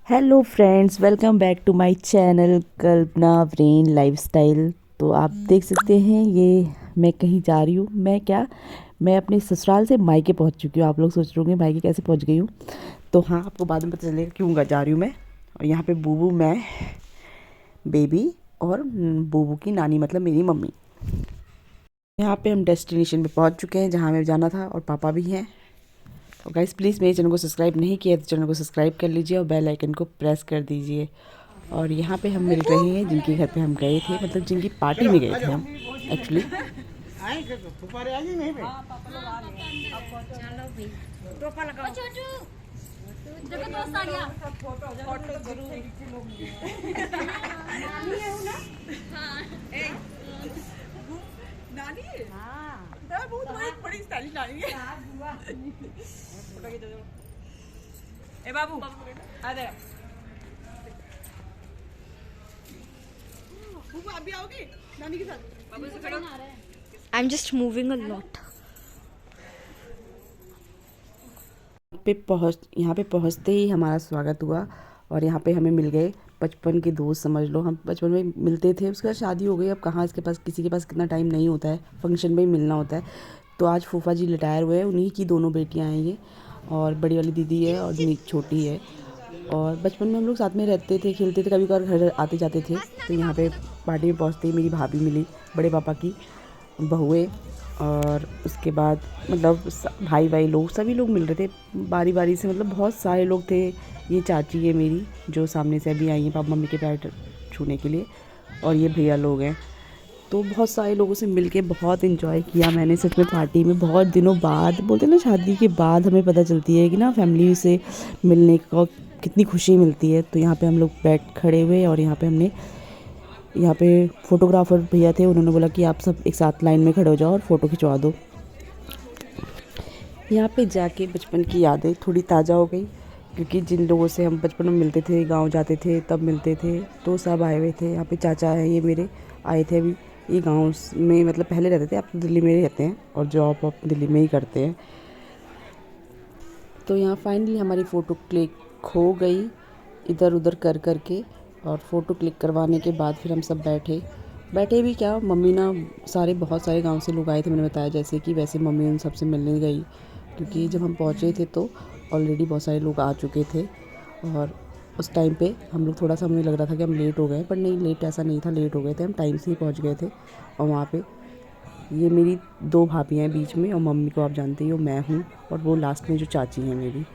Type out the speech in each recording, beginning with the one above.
Hello friends, welcome back to my channel Kalpana brain lifestyle. तो आप देख सकते हैं ये मैं कहीं जा रही हूँ। मैं अपने ससुराल से मायके पहुँच चुकी हूँ। आप लोग सोच रहे होंगे मायके कैसे पहुँच गई हूँ। तो हाँ, आपको बाद में पता चलेगा क्यों जा रही हूँ मैं। और यहाँ पे बूबू, मैं, बेबी और बूबू की नानी मतलब मेरी मम्मी। यहाँ पे हम डेस्टिनेशन पे पहुँच चुके हैं जहाँ हमें जाना था, और पापा भी हैं। और गाइस, प्लीज़ मेरे चैनल को सब्सक्राइब नहीं किया तो चैनल को सब्सक्राइब कर लीजिए और बेल आइकन को प्रेस कर दीजिए। और यहाँ पे हम मिल रहे हैं जिनके घर पे हम गए थे, मतलब जिनकी पार्टी में गए थे हम एक्चुअली। नानी है? हाँ, बहुत बड़ी स्टाइलिश नानी है। फोटो खींचो। ए बाबू, आ दे। बाबू आप भी आओगे नानी के साथ? बाबू से खड़ो। I'm just moving a lot. यहाँ पे पहुँचते ही हमारा स्वागत हुआ, और यहाँ पे हमें मिल गए बचपन के दोस्त, समझ लो। हम बचपन में मिलते थे, उसके बाद शादी हो गई। अब कहाँ किसी के पास कितना टाइम नहीं होता है, फंक्शन में ही मिलना होता है। तो आज फूफा जी रिटायर हुए हैं, उन्हीं की दोनों बेटियाँ हैं ये, और बड़ी वाली दीदी है और छोटी है। और बचपन में हम लोग साथ में रहते थे, खेलते थे, कभी कभार घर आते जाते थे। तो यहाँ पे पार्टी में पहुँचते ही मेरी भाभी मिली, बड़े पापा की बहुएँ, और उसके बाद मतलब भाई लोग, सभी लोग मिल रहे थे बारी बारी से। मतलब बहुत सारे लोग थे। ये चाची है मेरी जो सामने से अभी आई है पापा मम्मी के पैर छूने के लिए, और ये भैया लोग हैं। तो बहुत सारे लोगों से मिलके बहुत इन्जॉय किया मैंने सच में। पार्टी में बहुत दिनों बाद, बोलते हैं ना शादी के बाद हमें पता चलती है कि ना फैमिली से मिलने का कितनी खुशी मिलती है। तो यहाँ पे हम लोग खड़े हुए, और यहाँ पे फोटोग्राफर भैया थे, उन्होंने बोला कि आप सब एक साथ लाइन में खड़े हो जाओ और फ़ोटो खिंचवा दो। यहाँ पे जाके बचपन की यादें थोड़ी ताज़ा हो गई, क्योंकि जिन लोगों से हम बचपन में मिलते थे, गांव जाते थे तब मिलते थे, तो सब आए हुए थे। यहाँ पे चाचा है ये मेरे, आए थे अभी। ये गांव में मतलब पहले रहते थे, अब तो दिल्ली में ही रहते हैं, और जॉब आप दिल्ली में ही करते हैं। तो यहाँ फाइनली हमारी फ़ोटो क्लिक हो गई इधर उधर कर के। और फ़ोटो क्लिक करवाने के बाद फिर हम सब बैठे भी क्या, मम्मी ना बहुत सारे गांव से लोग आए थे, मैंने बताया जैसे कि, वैसे मम्मी उन सबसे मिलने गई, क्योंकि जब हम पहुँचे थे तो ऑलरेडी बहुत सारे लोग आ चुके थे। और उस टाइम पे हम लोग थोड़ा सा, हमें लग रहा था कि हम लेट हो गए, पर नहीं, लेट ऐसा नहीं था, लेट हो गए थे हम, टाइम से ही पहुँच गए थे। और वहाँ पे ये मेरी 2 भाभियाँ हैं बीच में, और मम्मी को आप जानते ही हो, मैं हूँ, और वो लास्ट में जो चाची हैं मेरी।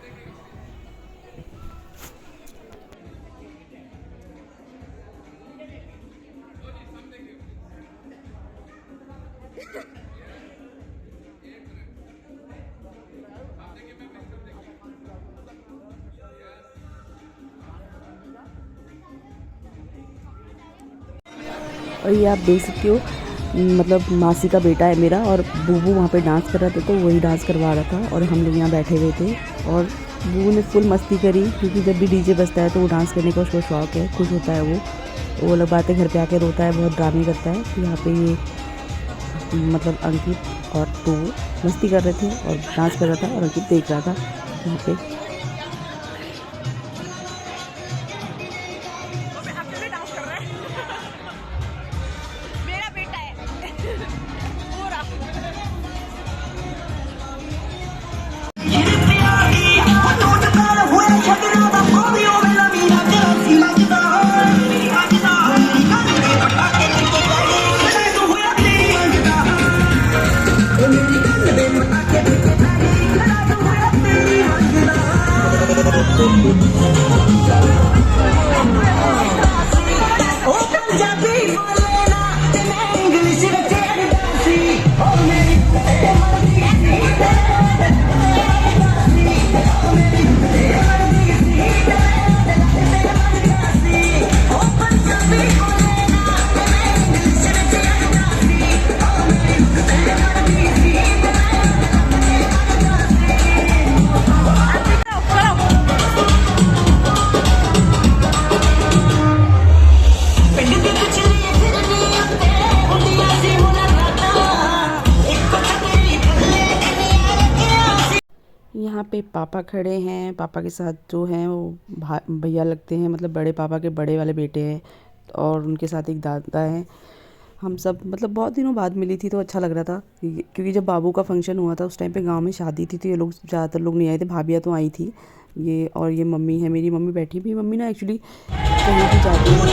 और ये आप देख सकते हो, मतलब मासी का बेटा है मेरा, और बूबू वहाँ पे डांस कर रहा था, तो वही डांस करवा रहा था, और हम लोग यहाँ बैठे हुए थे। और बूबू ने फुल मस्ती करी, क्योंकि जब भी डीजे बजता है तो वो डांस करने का उसको शौक है, खुश होता है वो अलग बात है, घर पे आके रोता है, बहुत ड्रामे करता है। तो यहाँ पे ये मतलब अंकित और तो मस्ती कर रहे थे और डांस कर रहा था, और अंकित देख रहा था यहाँ पे। पापा खड़े हैं, पापा के साथ जो हैं वो भैया लगते हैं, मतलब बड़े पापा के बड़े वाले बेटे हैं और उनके साथ एक दादा हैं। हम सब मतलब बहुत दिनों बाद मिली थी तो अच्छा लग रहा था क्योंकि जब बाबू का फंक्शन हुआ था उस टाइम पे गांव में शादी थी तो ये लोग ज़्यादातर लोग नहीं आए थे, भाभियाँ तो आई थी ये, और ये मम्मी है, मेरी मम्मी बैठी भी। मम्मी ना एक्चुअली कहीं भी जाती है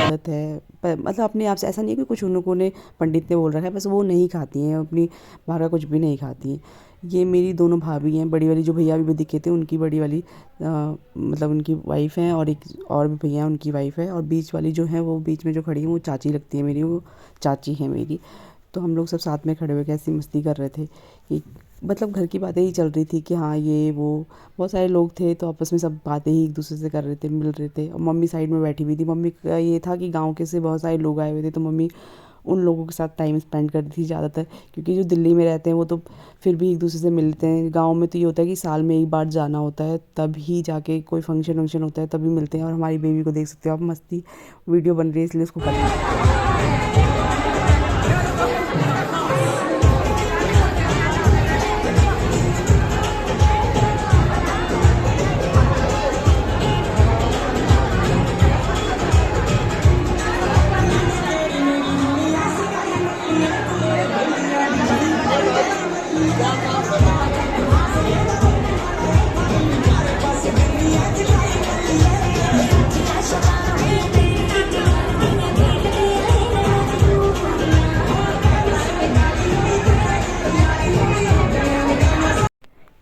आदत है, मतलब अपने आप से ऐसा नहीं है कि कुछ उन लोगों ने पंडित ने बोल रखा है, बस वो नहीं खाती हैं अपनी बाहर का कुछ भी नहीं खाती हैं। ये मेरी दोनों भाभी हैं, बड़ी वाली जो भैया अभी भी दिखे थे उनकी बड़ी वाली मतलब उनकी वाइफ हैं, और एक और भी भैया उनकी वाइफ है, और बीच वाली जो है वो बीच में जो खड़ी है वो चाची लगती है मेरी, वो चाची है मेरी। तो हम लोग सब साथ में खड़े हुए कैसी मस्ती कर रहे थे कि मतलब घर की बातें ही चल रही थी कि हाँ ये वो, बहुत सारे लोग थे तो आपस में सब बातें ही एक दूसरे से कर रहे थे, मिल रहे थे। और मम्मी साइड में बैठी हुई थी। मम्मी का ये था कि गांव के से बहुत सारे लोग आए हुए थे तो मम्मी उन लोगों के साथ टाइम स्पेंड करती थी ज़्यादातर, क्योंकि जो दिल्ली में रहते हैं वो तो फिर भी एक दूसरे से मिलते हैं। गांव में तो ये होता है कि साल में एक बार जाना होता है, तब ही जाके कोई फंक्शन वंक्शन होता है तभी मिलते हैं। और हमारी बेबी को देख सकते हो आप, मस्ती वीडियो बन रही है इसलिए उसको पता है।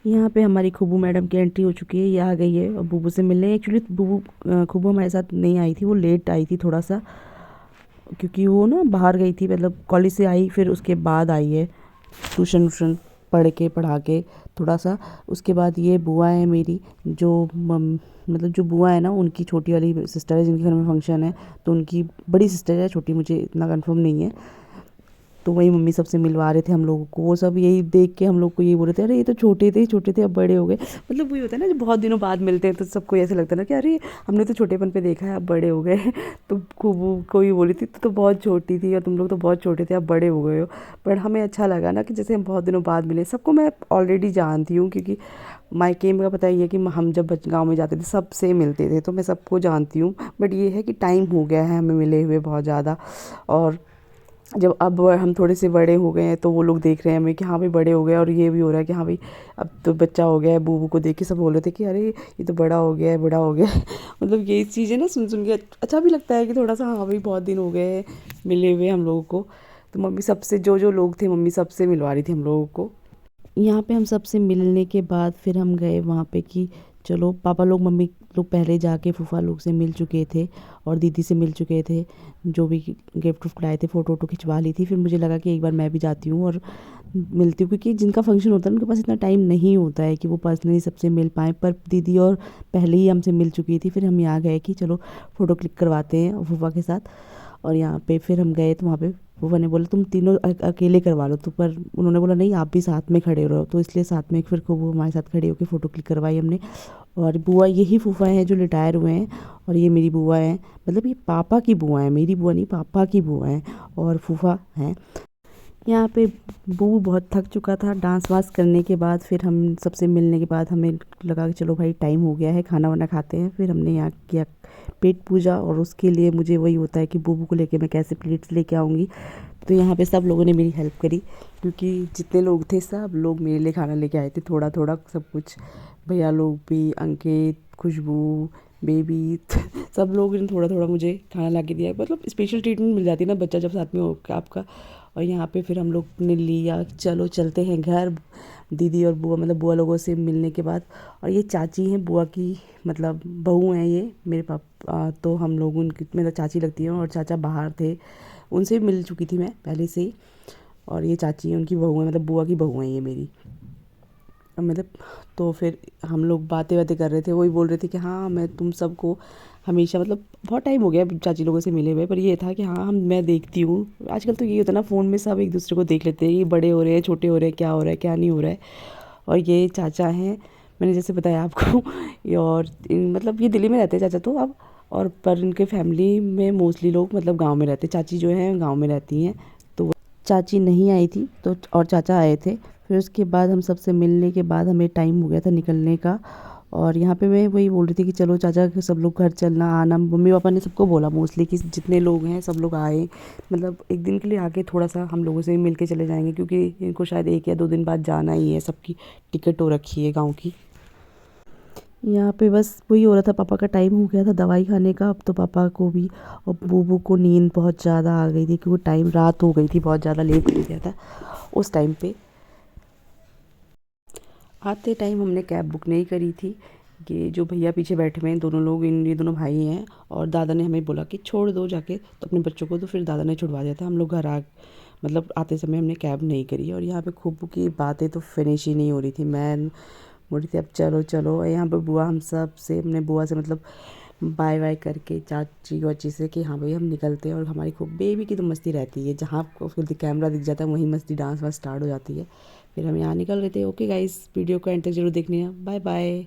यहाँ पे हमारी खूबू मैडम की एंट्री हो चुकी है, ये आ गई है और बूबू से मिलने। एक्चुअली बूबू खूबू हमारे साथ नहीं आई थी, वो लेट आई थी थोड़ा सा, क्योंकि वो ना बाहर गई थी, मतलब कॉलेज से आई फिर उसके बाद आई है ट्यूशन व्यूशन पढ़ा के थोड़ा सा। उसके बाद ये बुआ है मेरी, जो मतलब जो बुआ है ना उनकी छोटी वाली सिस्टर है जिनके घर में फंक्शन है, तो उनकी बड़ी सिस्टर है, छोटी मुझे इतना कंफर्म नहीं है। तो वही मम्मी सबसे मिलवा रहे थे हम लोगों को। वो सब यही देख के हम लोग को यही बोल रहे थे, अरे ये तो छोटे थे अब बड़े हो गए। मतलब वही होता है ना, जब बहुत दिनों बाद मिलते हैं तो सबको ऐसे लगता है ना कि अरे हमने तो छोटेपन पे देखा है अब बड़े हो गए। तो खूब कोई बोली थी तो बहुत छोटी थी और तुम लोग तो बहुत छोटे थे अब बड़े हो गए हो। बट हमें अच्छा लगा ना कि जैसे हम बहुत दिनों बाद मिले। सबको मैं ऑलरेडी जानती हूँ क्योंकि मायके में का पता ही है कि हम जब गाँव में जाते थे सबसे मिलते थे, तो मैं सबको जानती हूँ। बट ये है कि टाइम हो गया है हमें मिले हुए बहुत ज़्यादा, और जब अब हम थोड़े से बड़े हो गए हैं तो वो लोग देख रहे हैं हमें कि हाँ भाई बड़े हो गए, और ये भी हो रहा है कि हाँ भाई अब तो बच्चा हो गया है। बूबू को देख के सब बोल रहे थे कि अरे ये तो बड़ा हो गया है, बड़ा हो गया है। मतलब ये चीज़ें ना सुन सुन के अच्छा भी लगता है कि थोड़ा सा हाँ भाई बहुत दिन हो गए हैं मिले हुए हम लोगों को। तो मम्मी सबसे जो लोग थे मम्मी सबसे मिलवा रही थी हम लोगों को। यहाँ पे हम सबसे मिलने के बाद फिर हम गए वहाँ पे कि चलो पापा लोग मम्मी लोग पहले जाके फूफा लोग से मिल चुके थे और दीदी से मिल चुके थे, जो भी गिफ्ट उफ्ट लाए थे, फ़ोटो वोटो खिंचवा ली थी। फिर मुझे लगा कि एक बार मैं भी जाती हूँ और मिलती हूँ, क्योंकि जिनका फंक्शन होता है उनके पास इतना टाइम नहीं होता है कि वो पर्सनली सबसे मिल पाएँ। पर दीदी और पहले ही हमसे मिल चुकी थी, फिर हम यहाँ गए कि चलो फ़ोटो क्लिक करवाते हैं फूफा के साथ। और यहाँ पे फिर हम गए तो वहाँ पे फूफा ने बोला तुम तीनों अकेले करवा लो, तो पर उन्होंने बोला नहीं आप भी साथ में खड़े रहो, तो इसलिए साथ में फिर खूब हमारे साथ खड़े होकर फ़ोटो क्लिक करवाई हमने। और बुआ यही फूफा हैं जो रिटायर हुए हैं, और ये मेरी बुआ हैं, मतलब ये पापा की बुआ हैं, मेरी बुआ नहीं पापा की बुआ हैं, और फूफा हैं। यहाँ पे बूबू बहुत थक चुका था डांस वांस करने के बाद। फिर हम सबसे मिलने के बाद हमें लगा कि चलो भाई टाइम हो गया है, खाना वाना खाते हैं। फिर हमने यहाँ किया पेट पूजा, और उसके लिए मुझे वही होता है कि बूबू को लेके मैं कैसे प्लेट्स लेके आऊँगी। तो यहाँ पे सब लोगों ने मेरी हेल्प करी, क्योंकि जितने लोग थे सब लोग मेरे लिए खाना लेके आए थे, थोड़ा थोड़ा सब कुछ। भैया लोग भी, अंकित, खुशबू, बेबी सब लोग ने थोड़ा थोड़ा मुझे खाना ला के दिया। मतलब स्पेशल ट्रीटमेंट मिल जाती है ना बच्चा जब साथ में हो आपका। और यहाँ पे फिर हम लोग ने लिया चलो चलते हैं घर, दीदी और बुआ मतलब बुआ लोगों से मिलने के बाद। और ये चाची हैं बुआ की, मतलब बहू हैं ये मेरे पापा, तो हम लोग उनकी मतलब चाची लगती हैं, और चाचा बाहर थे उनसे मिल चुकी थी मैं पहले से ही। और ये चाची हैं उनकी बहू है, मतलब बुआ की बहू हैं ये मेरी, मतलब। तो फिर हम लोग बातें कर रहे थे, वही बोल रहे थे कि हाँ मैं तुम सबको हमेशा, मतलब बहुत टाइम हो गया चाची लोगों से मिले हुए, पर ये था कि हाँ मैं देखती हूँ। आजकल तो ये होता है ना फ़ोन में सब एक दूसरे को देख लेते हैं, ये बड़े हो रहे हैं, छोटे हो रहे हैं, क्या हो रहा है क्या नहीं हो रहा है। और ये चाचा हैं, मैंने जैसे बताया आपको ये, और मतलब ये दिल्ली में रहते हैं चाचा तो अब, और पर इनके फैमिली में मोस्टली लोग मतलब गाँव में रहते हैं। चाची जो हैं गाँव में रहती हैं, तो चाची नहीं आई थी तो और चाचा आए थे। फिर उसके बाद हम सबसे मिलने के बाद हमें टाइम हो गया था निकलने का। और यहाँ पे मैं वही बोल रही थी कि चलो चाचा के सब लोग घर चलना आना, मम्मी पापा ने सबको बोला मोस्टली कि जितने लोग हैं सब लोग आए, मतलब एक दिन के लिए आके थोड़ा सा हम लोगों से मिल के चले जाएंगे, क्योंकि इनको शायद 1 या 2 दिन बाद जाना ही है, सबकी टिकट हो रखी है गाँव की। यहाँ पे बस वही हो रहा था, पापा का टाइम हो गया था दवाई खाने का। अब तो पापा को भी और बूबू को नींद बहुत ज़्यादा आ गई थी, क्योंकि टाइम रात हो गई थी, बहुत ज़्यादा लेट हो गया था उस टाइम पे। आते टाइम हमने कैब बुक नहीं करी थी। ये जो भैया पीछे बैठे हुए हैं दोनों लोग, ये दोनों भाई हैं, और दादा ने हमें बोला कि छोड़ दो जाके तो अपने बच्चों को, तो फिर दादा ने छुड़वा दिया था। हम लोग घर मतलब आते समय हमने कैब नहीं करी। और यहाँ पे खूब की बातें तो फिनिश ही नहीं हो रही थी। मैं बोल रही थी अब चलो चलो। और यहाँ पे बुआ हम सब से, हमने बुआ से मतलब बाय बाय करके, चाची वाची से कि हाँ भाई हम निकलते हैं। और हमारी खूब बेबी की तो मस्ती रहती है, जहाँ आपको फिर कैमरा दिख जाता है वहीं मस्ती डांस वांस स्टार्ट हो जाती है। फिर हम यहाँ निकल रहे थे। ओके गाइस, वीडियो को एंड तक जरूर देखना। Bye bye.